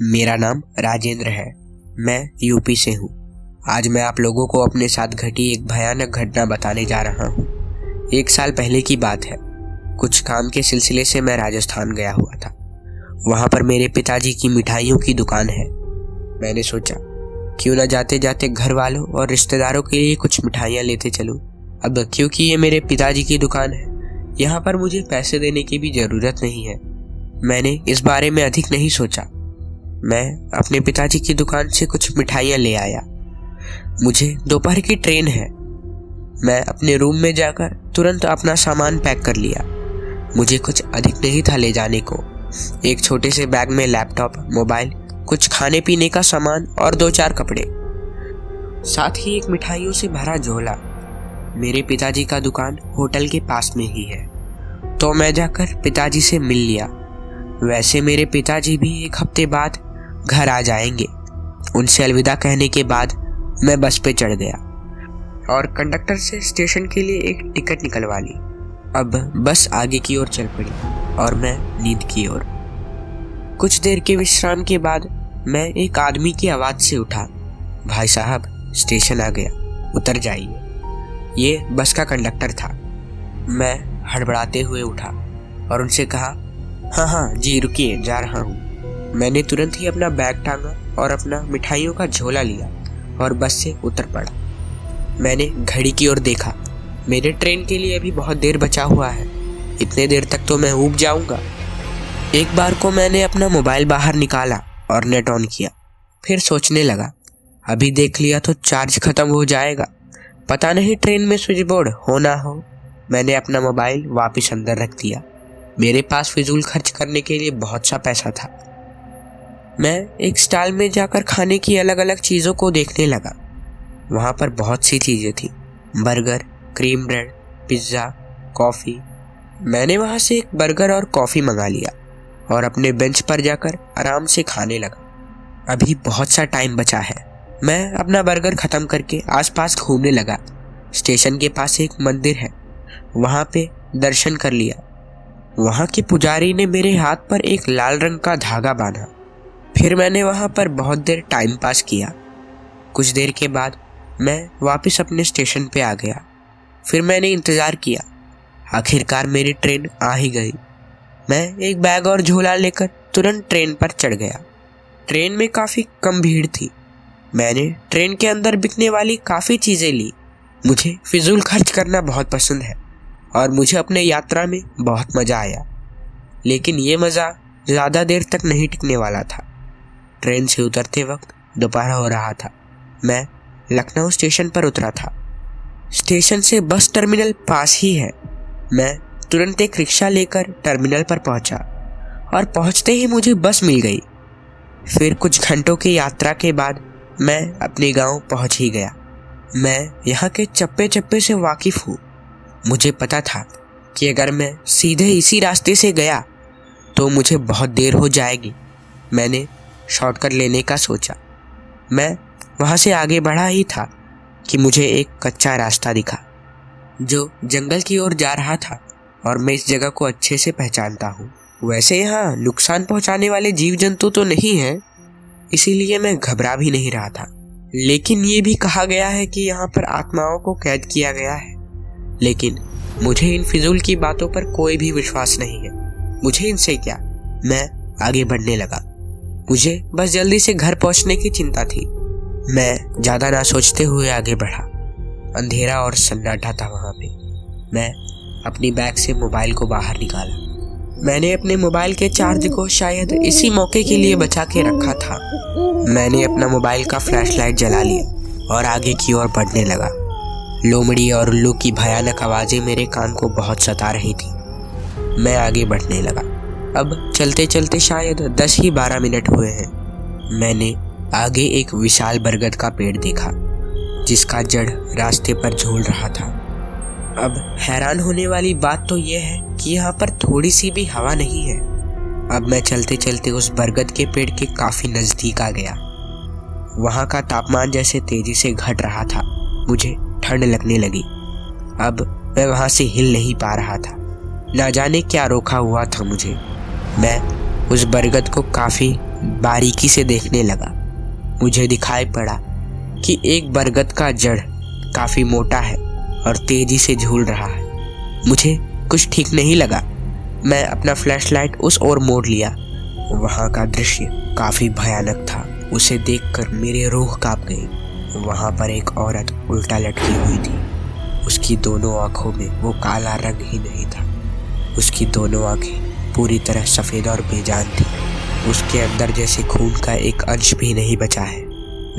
मेरा नाम राजेंद्र है। मैं यूपी से हूँ। आज मैं आप लोगों को अपने साथ घटी एक भयानक घटना बताने जा रहा हूँ। 1 साल पहले की बात है। कुछ काम के सिलसिले से मैं राजस्थान गया हुआ था। वहाँ पर मेरे पिताजी की मिठाइयों की दुकान है। मैंने सोचा क्यों न जाते जाते घर वालों और रिश्तेदारों के लिए कुछ मिठाइयाँ लेते चलूँ। अब क्योंकि ये मेरे पिताजी की दुकान है, यहाँ पर मुझे पैसे देने की भी ज़रूरत नहीं है। मैंने इस बारे में अधिक नहीं सोचा। मैं अपने पिताजी की दुकान से कुछ मिठाइयाँ ले आया। मुझे दोपहर की ट्रेन है। मैं अपने रूम में जाकर तुरंत अपना सामान पैक कर लिया। मुझे कुछ अधिक नहीं था ले जाने को। एक छोटे से बैग में लैपटॉप, मोबाइल, कुछ खाने पीने का सामान और 2-4 कपड़े, साथ ही एक मिठाइयों से भरा झोला। मेरे पिताजी का दुकान होटल के पास में ही है, तो मैं जाकर पिताजी से मिल लिया। वैसे मेरे पिताजी भी 1 हफ्ते बाद घर आ जाएंगे। उनसे अलविदा कहने के बाद मैं बस पे चढ़ गया और कंडक्टर से स्टेशन के लिए एक टिकट निकलवा ली। अब बस आगे की ओर चल पड़ी और मैं नींद की ओर। कुछ देर के विश्राम के बाद मैं एक आदमी की आवाज़ से उठा, भाई साहब स्टेशन आ गया, उतर जाइए। ये बस का कंडक्टर था। मैं हड़बड़ाते हुए उठा और उनसे कहा, हाँ जी रुकिए, जा रहा हूँ। मैंने तुरंत ही अपना बैग टांगा और अपना मिठाइयों का झोला लिया और बस से उतर पड़ा। मैंने घड़ी की ओर देखा। मेरे ट्रेन के लिए अभी बहुत देर बचा हुआ है। इतने देर तक तो मैं ऊब जाऊंगा। एक बार को मैंने अपना मोबाइल बाहर निकाला और नेट ऑन किया। फिर सोचने लगा, अभी देख लिया तो चार्ज खत्म हो जाएगा। पता नहीं ट्रेन में स्विच बोर्ड हो ना हो। मैंने अपना मोबाइल वापस अंदर रख दिया। मेरे पास फिजूल खर्च करने के लिए बहुत सा पैसा था। मैं एक स्टॉल में जाकर खाने की अलग अलग चीज़ों को देखने लगा। वहाँ पर बहुत सी चीज़ें थी, burger, cream bread, pizza, coffee. मैंने वहाँ से एक बर्गर और कॉफ़ी मंगा लिया और अपने बेंच पर जाकर आराम से खाने लगा। अभी बहुत सा टाइम बचा है। मैं अपना बर्गर ख़त्म करके आसपास घूमने लगा। स्टेशन के पास एक मंदिर है, वहाँ पे दर्शन कर लिया। वहाँ के पुजारी ने मेरे हाथ पर एक लाल रंग का धागा बांधा। फिर मैंने वहाँ पर बहुत देर टाइम पास किया। कुछ देर के बाद मैं वापस अपने स्टेशन पे आ गया। फिर मैंने इंतज़ार किया। आखिरकार मेरी ट्रेन आ ही गई। मैं एक बैग और झोला लेकर तुरंत ट्रेन पर चढ़ गया। ट्रेन में काफ़ी कम भीड़ थी। मैंने ट्रेन के अंदर बिकने वाली काफ़ी चीज़ें ली। मुझे फिजूल खर्च करना बहुत पसंद है और मुझे अपने यात्रा में बहुत मज़ा आया। लेकिन ये मज़ा ज़्यादा देर तक नहीं टिकने वाला था। ट्रेन से उतरते वक्त दोपहर हो रहा था। मैं लखनऊ स्टेशन पर उतरा था। स्टेशन से बस टर्मिनल पास ही है। मैं तुरंत एक रिक्शा लेकर टर्मिनल पर पहुंचा और पहुंचते ही मुझे बस मिल गई। फिर कुछ घंटों की यात्रा के बाद मैं अपने गांव पहुंच ही गया। मैं यहाँ के चप्पे चप्पे से वाकिफ़ हूँ। मुझे पता था कि अगर मैं सीधे इसी रास्ते से गया तो मुझे बहुत देर हो जाएगी। मैंने शॉर्टकट लेने का सोचा। मैं वहाँ से आगे बढ़ा ही था कि मुझे एक कच्चा रास्ता दिखा जो जंगल की ओर जा रहा था और मैं इस जगह को अच्छे से पहचानता हूँ। वैसे यहाँ नुकसान पहुँचाने वाले जीव जंतु तो नहीं हैं, इसीलिए मैं घबरा भी नहीं रहा था। लेकिन ये भी कहा गया है कि यहाँ पर आत्माओं को कैद किया गया है। लेकिन मुझे इन फिजूल की बातों पर कोई भी विश्वास नहीं है। मुझे इनसे क्या। मैं आगे बढ़ने लगा। मुझे बस जल्दी से घर पहुंचने की चिंता थी। मैं ज़्यादा ना सोचते हुए आगे बढ़ा। अंधेरा और सन्नाटा था वहाँ पे। मैं अपनी बैग से मोबाइल को बाहर निकाला। मैंने अपने मोबाइल के चार्ज को शायद इसी मौके के लिए बचा के रखा था। मैंने अपना मोबाइल का फ्लैशलाइट जला लिया और आगे की ओर बढ़ने लगा। लोमड़ी और उल्लू की भयानक आवाज़ें मेरे कान को बहुत सता रही थी। मैं आगे बढ़ने लगा। अब चलते चलते शायद 10 ही 12 मिनट हुए हैं। मैंने आगे एक विशाल बरगद का पेड़ देखा जिसका जड़ रास्ते पर झूल रहा था। अब हैरान होने वाली बात तो यह है कि यहाँ पर थोड़ी सी भी हवा नहीं है। अब मैं चलते चलते उस बरगद के पेड़ के काफ़ी नज़दीक आ गया। वहाँ का तापमान जैसे तेज़ी से घट रहा था। मुझे ठंड लगने लगी। अब मैं वहाँ से हिल नहीं पा रहा था। ना जाने क्या रोका हुआ था मुझे। मैं उस बरगद को काफ़ी बारीकी से देखने लगा। मुझे दिखाई पड़ा कि एक बरगद का जड़ काफी मोटा है और तेजी से झूल रहा है। मुझे कुछ ठीक नहीं लगा। मैं अपना फ्लैशलाइट उस ओर मोड़ लिया। वहां का दृश्य काफी भयानक था। उसे देखकर मेरी रूह कांप गई। वहां पर एक औरत उल्टा लटकी हुई थी। उसकी दोनों आंखों में वो काला रंग ही नहीं था। उसकी दोनों आंखें पूरी तरह सफेद और बेजान थी। उसके अंदर जैसे खून का एक अंश भी नहीं बचा है।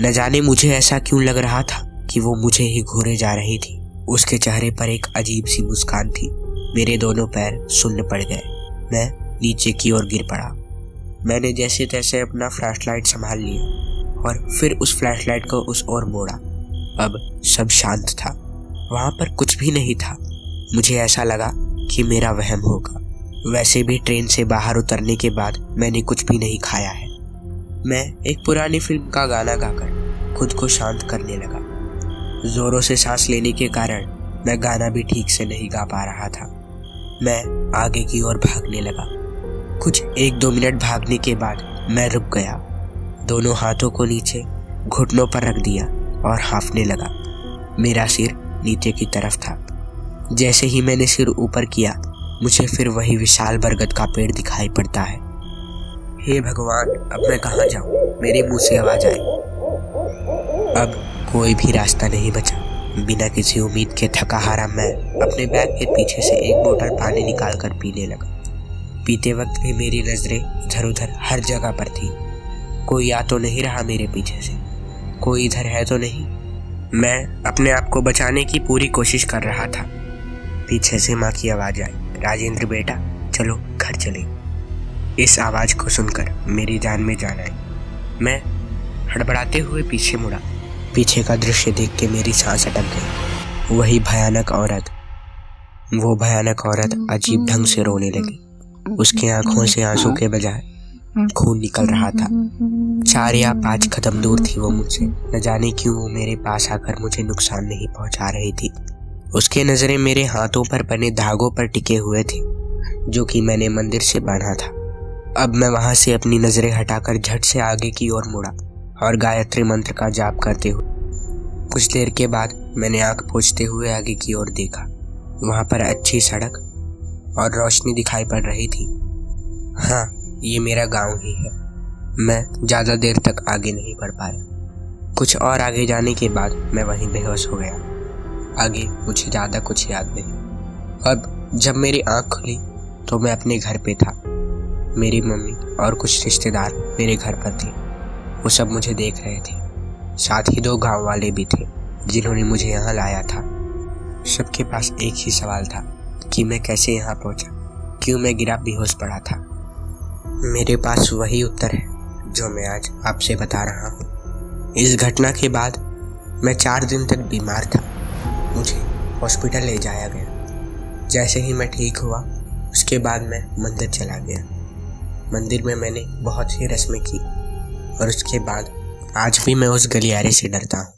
न जाने मुझे ऐसा क्यों लग रहा था कि वो मुझे ही घूरे जा रही थी। उसके चेहरे पर एक अजीब सी मुस्कान थी। मेरे दोनों पैर सुन्न पड़ गए। मैं नीचे की ओर गिर पड़ा। मैंने जैसे तैसे अपना फ्लैशलाइट संभाल लिया और फिर उस फ्लैशलाइट को उस ओर मोड़ा। अब सब शांत था। वहां पर कुछ भी नहीं था। मुझे ऐसा लगा कि मेरा वहम होगा। वैसे भी ट्रेन से बाहर उतरने के बाद मैंने कुछ भी नहीं खाया है। मैं एक पुरानी फिल्म का गाना गाकर खुद को शांत करने लगा। जोरों से सांस लेने के कारण मैं गाना भी ठीक से नहीं गा पा रहा था। मैं आगे की ओर भागने लगा। कुछ 1-2 मिनट भागने के बाद मैं रुक गया। दोनों हाथों को नीचे घुटनों पर रख दिया और हांफने लगा। मेरा सिर नीचे की तरफ था। जैसे ही मैंने सिर ऊपर किया, मुझे फिर वही विशाल बरगद का पेड़ दिखाई पड़ता है। हे भगवान, अब मैं कहाँ जाऊँ? मेरे मुंह से आवाज आई। अब कोई भी रास्ता नहीं बचा। बिना किसी उम्मीद के थका हारा मैं अपने बैग के पीछे से एक बोतल पानी निकाल कर पीने लगा। पीते वक्त भी मेरी नजरें इधर उधर हर जगह पर थी। कोई आ तो नहीं रहा मेरे पीछे से, कोई इधर है तो नहीं। मैं अपने आप को बचाने की पूरी कोशिश कर रहा था। पीछे से माँ की आवाज आई, राजेंद्र बेटा चलो घर चले। इस आवाज को सुनकर मेरी जान में जान आई। मैं हड़बड़ाते हुए पीछे मुड़ा। पीछे का दृश्य देख के मेरी सांस अटक गई। वो भयानक औरत अजीब ढंग से रोने लगी। उसके आंखों से आंसू के बजाय खून निकल रहा था। 4 या 5 कदम दूर थी वो मुझसे। न जाने क्यों वो मेरे पास आकर मुझे नुकसान नहीं पहुंचा रही थी। उसकी नजरें मेरे हाथों पर बने धागों पर टिके हुए थे जो कि मैंने मंदिर से बांधा था। अब मैं वहां से अपनी नजरें हटाकर झट से आगे की ओर मुड़ा और गायत्री मंत्र का जाप करते हुए कुछ देर के बाद मैंने आंख पोंछते हुए आगे की ओर देखा। वहां पर अच्छी सड़क और रोशनी दिखाई पड़ रही थी। हाँ, ये मेरा गांव ही है। मैं ज्यादा देर तक आगे नहीं बढ़ पाया। कुछ और आगे जाने के बाद मैं वहीं बेहोश हो गया। आगे मुझे ज्यादा कुछ याद नहीं। अब जब मेरी आंख खुली तो मैं अपने घर पे था। मेरी मम्मी और कुछ रिश्तेदार मेरे घर पर थे। वो सब मुझे देख रहे थे। साथ ही 2 गांव वाले भी थे जिन्होंने मुझे यहाँ लाया था। सबके पास एक ही सवाल था कि मैं कैसे यहाँ पहुँचा, क्यों मैं गिरा बेहोश पड़ा था। मेरे पास वही उत्तर है जो मैं आज आपसे बता रहा हूँ। इस घटना के बाद मैं 4 दिन तक बीमार था। मुझे हॉस्पिटल ले जाया गया। जैसे ही मैं ठीक हुआ उसके बाद मैं मंदिर चला गया। मंदिर में मैंने बहुत सी रस्में की और उसके बाद आज भी मैं उस गलियारे से डरता हूँ।